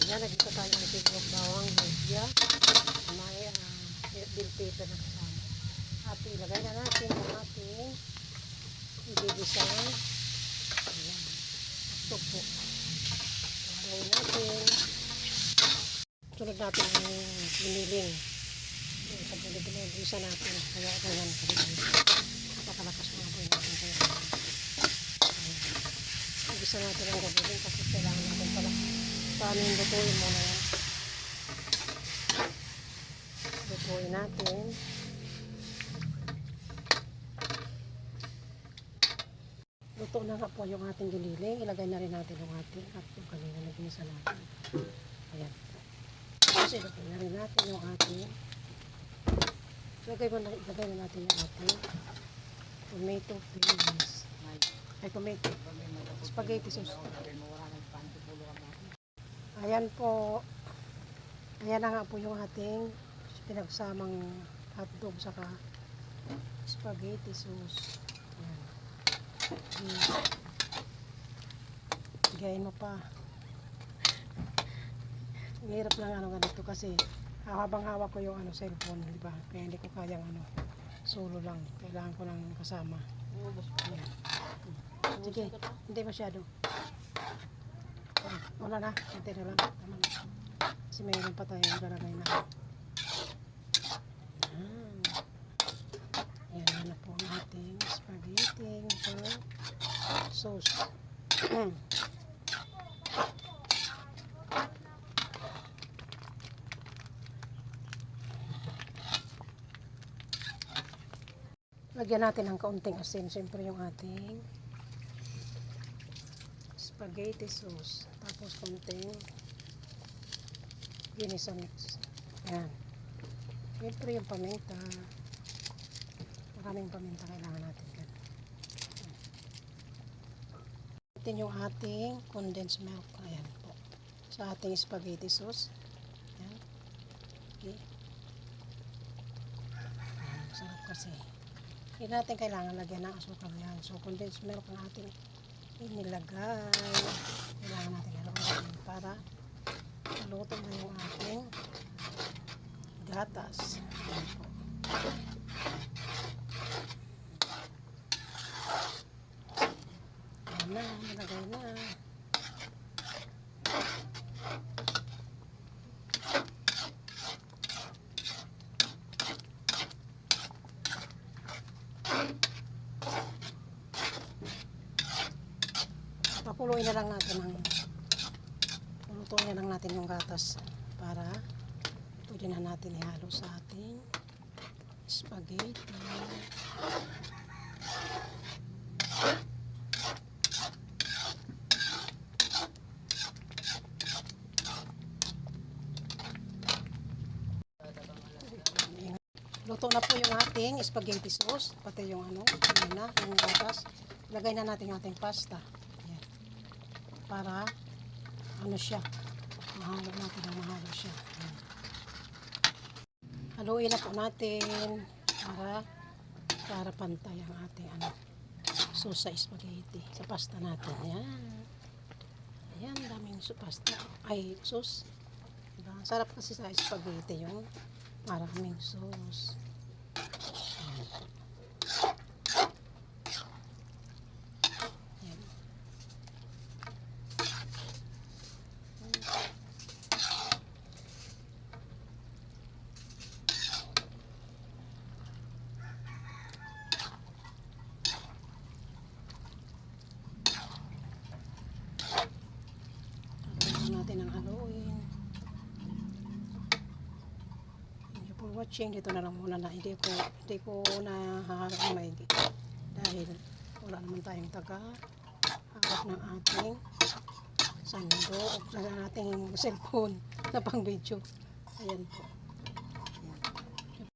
Ayan, nagisa tayo ng sibuyas bawang, luya. May bill paper na kasama. At ilagay na natin ang ating ibibisan. Ayan. Ito po. Ilagay natin. Sunod natin ang biniling. Sa biniling, isa natin. Kaya ganyan. Napakalakas mga po natin. Kaya isa natin ang gagawin kasi kailangan natin pala paano yung lutuin muna yan. Lutuin natin. Luto na nga po yung ating giniling. Ilagay na rin natin yung ating at yung kanina na ginisa natin. Ayan. Kasi ilagay na rin natin yung ating ilagay na natin yung ating tomato paste. Ay, tomato. Spaghetti sauce. Ayan po. Ayan na nga po yung ating pinagsamang hotdog saka spaghetti sauce. Ayan. Gayin mo pa. Ang hirap lang ganito kasi habang hawak ko yung cellphone, di ba? Kaya hindi ko kayang solo lang. Kailangan ko lang kasama. Ayan. Sige, hindi masyado. Wala na, hindi na lang. Kasi mayroon pa tayo ilalagay na. Yan na po ang ating spaghetti sauce. Lagyan natin ng kaunting asin. Siyempre yung ating spaghetti sauce. Tapos kaunting ginisa mix. Ayan. Siyempre yung paminta. Maraming paminta kailangan natin. Natin yung ating condensed milk. Ayan po. Sa ating spaghetti sauce. Ayan. Okay. Ayan. Sarap kasi. Hindi natin kailangan lagyan ng asukal yan. So, condensed milk ang ating inilagay. Kailangan natin haluin para maluto na yung ating gatas. Ayan po. Ayan na, nalagay na. Pakuluin na lang natin lutuin na lang natin yung gatas para pwede na natin ihalo sa ating spaghetti. Luto na po yung ating spaghetti sauce, pati yung yung gatas. Lagay na natin yung ating pasta. Ayan. Para siya, mahalo natin ang mahalo siya. Ayan. Haluin na po natin para pantay ang ating sauce sa spaghetti, sa pasta natin. Ayan. Ayan, daming pasta. Ay, sauce. Diba? Sarap kasi sa spaghetti yung maraming sauce. Ayan. Haluin natin ang haluin. For watching, dito na lang muna na hindi ko na haharap ng maigi dahil wala naman tayong harap ng ating sando o sa ating cellphone na pang video. Ayan po.